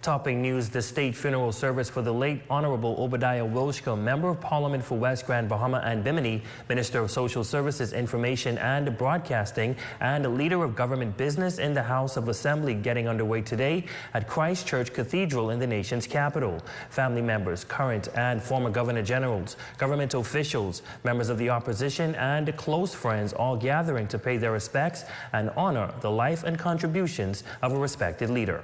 Topping news, the state funeral service for the late Honorable Obie Wilchcombe, Member of Parliament for West Grand Bahama and Bimini, Minister of Social Services, Information and Broadcasting, and Leader of Government Business in the House of Assembly getting underway today at Christ Church Cathedral in the nation's capital. Family members, current and former Governor Generals, government officials, members of the opposition, and close friends all gathering to pay their respects and honor the life and contributions of a respected leader.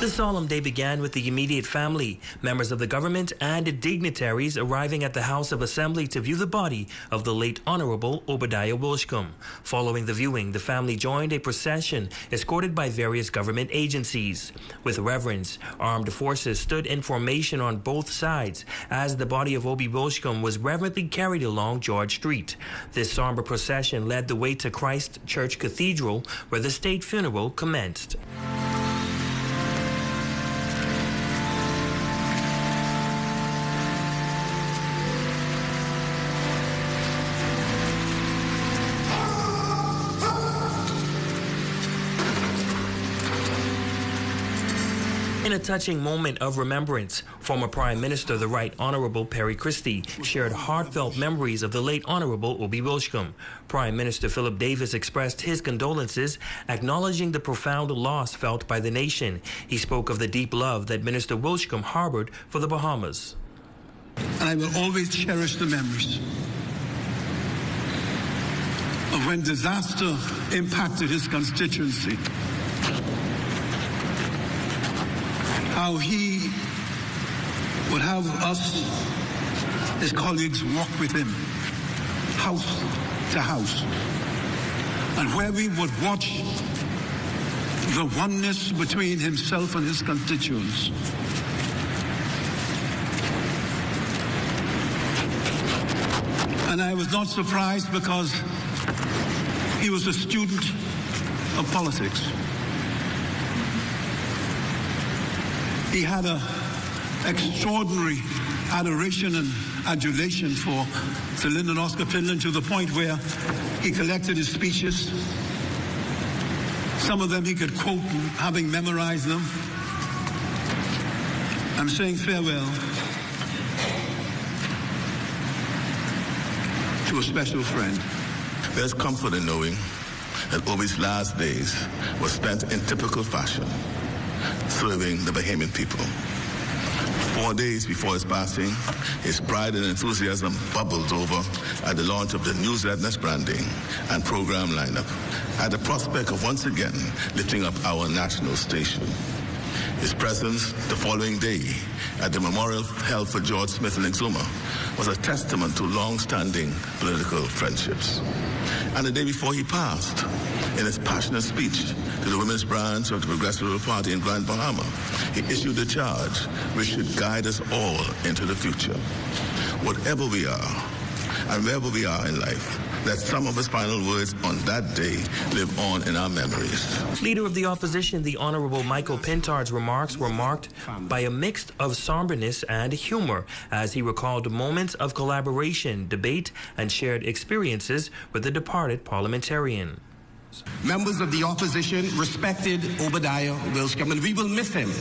The solemn day began with the immediate family, members of the government, and dignitaries arriving at the House of Assembly to view the body of the late Honorable Obie Wilchcombe. Following the viewing, the family joined a procession escorted by various government agencies. With reverence, armed forces stood in formation on both sides as the body of Obie Wilchcombe was reverently carried along George Street. This somber procession led the way to Christ Church Cathedral, where the state funeral commenced. In a touching moment of remembrance, former Prime Minister, the Right Honorable Perry Christie, shared heartfelt memories of the late Honorable Obie Wilchcombe. Prime Minister Philip Davis expressed his condolences, acknowledging the profound loss felt by the nation. He spoke of the deep love that Minister Wilchcombe harbored for the Bahamas. And I will always cherish the memories of when disaster impacted his constituency. How he would have us, his colleagues, walk with him, house to house, and where we would watch the oneness between himself and his constituents. And I was not surprised because he was a student of politics. He had an extraordinary adoration and adulation for Sir Lyndon Oscar Finland, to the point where he collected his speeches. Some of them he could quote, having memorized them. I'm saying farewell to a special friend. There's comfort in knowing that Obie's last days were spent in typical fashion, serving the Bahamian people. 4 days before his passing, his pride and enthusiasm bubbled over at the launch of the new ZNS branding and program lineup, at the prospect of once again lifting up our national station. His presence the following day at the memorial held for George Smith in Exuma was a testament to long-standing political friendships. And the day before he passed, in his passionate speech to the women's branch of the Progressive Party in Grand Bahama, he issued a charge which should guide us all into the future. Whatever we are and wherever we are in life, let some of his final words on that day live on in our memories. Leader of the opposition, the Honorable Michael Pintard's remarks were marked by a mix of somberness and humor as he recalled moments of collaboration, debate, and shared experiences with the departed parliamentarian. Members of the opposition respected Obie Wilchcombe, and we will miss him.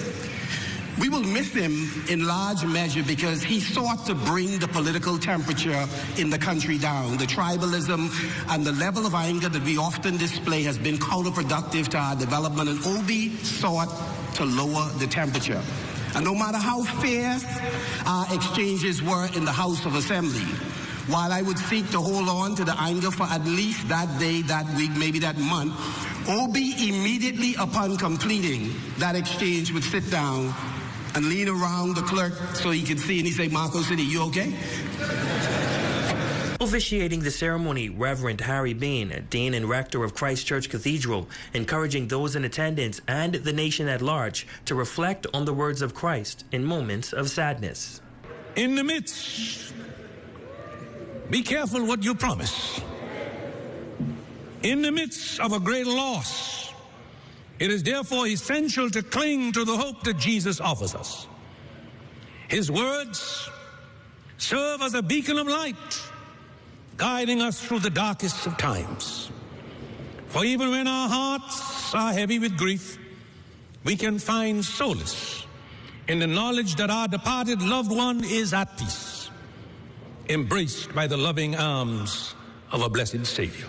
We will miss him in large measure because he sought to bring the political temperature in the country down. The tribalism and the level of anger that we often display has been counterproductive to our development, and Obie sought to lower the temperature. And no matter how fierce our exchanges were in the House of Assembly, while I would seek to hold on to the anger for at least that day, that week, maybe that month, Obie immediately upon completing that exchange would sit down and lean around the clerk so he could see, and he'd say, "Marco City, you okay?" Officiating the ceremony, Reverend Harry Bean, Dean and Rector of Christ Church Cathedral, encouraging those in attendance and the nation at large to reflect on the words of Christ in moments of sadness. In the midst, be careful what you promise. In the midst of a great loss, it is therefore essential to cling to the hope that Jesus offers us. His words serve as a beacon of light guiding us through the darkest of times. For even when our hearts are heavy with grief, we can find solace in the knowledge that our departed loved one is at peace, embraced by the loving arms of a blessed Savior.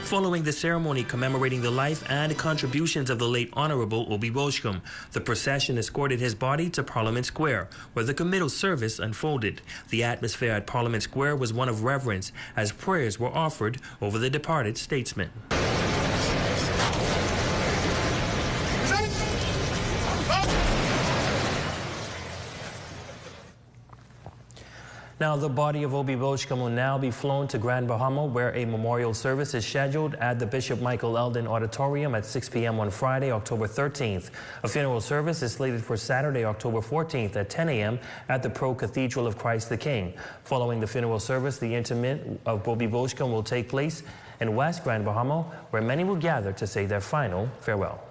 Following the ceremony commemorating the life and contributions of the late Honorable Obie Wilchcombe, the procession escorted his body to Parliament Square, where the committal service unfolded. The atmosphere at Parliament Square was one of reverence, as prayers were offered over the departed statesman. Now, the body of Obie Wilchcombe will now be flown to Grand Bahama, where a memorial service is scheduled at the Bishop Michael Eldon Auditorium at 6 p.m. on Friday, October 13th. A funeral service is slated for Saturday, October 14th at 10 a.m. at the Cathedral of Christ the King. Following the funeral service, the interment of Obie Wilchcombe will take place in West Grand Bahama, where many will gather to say their final farewell.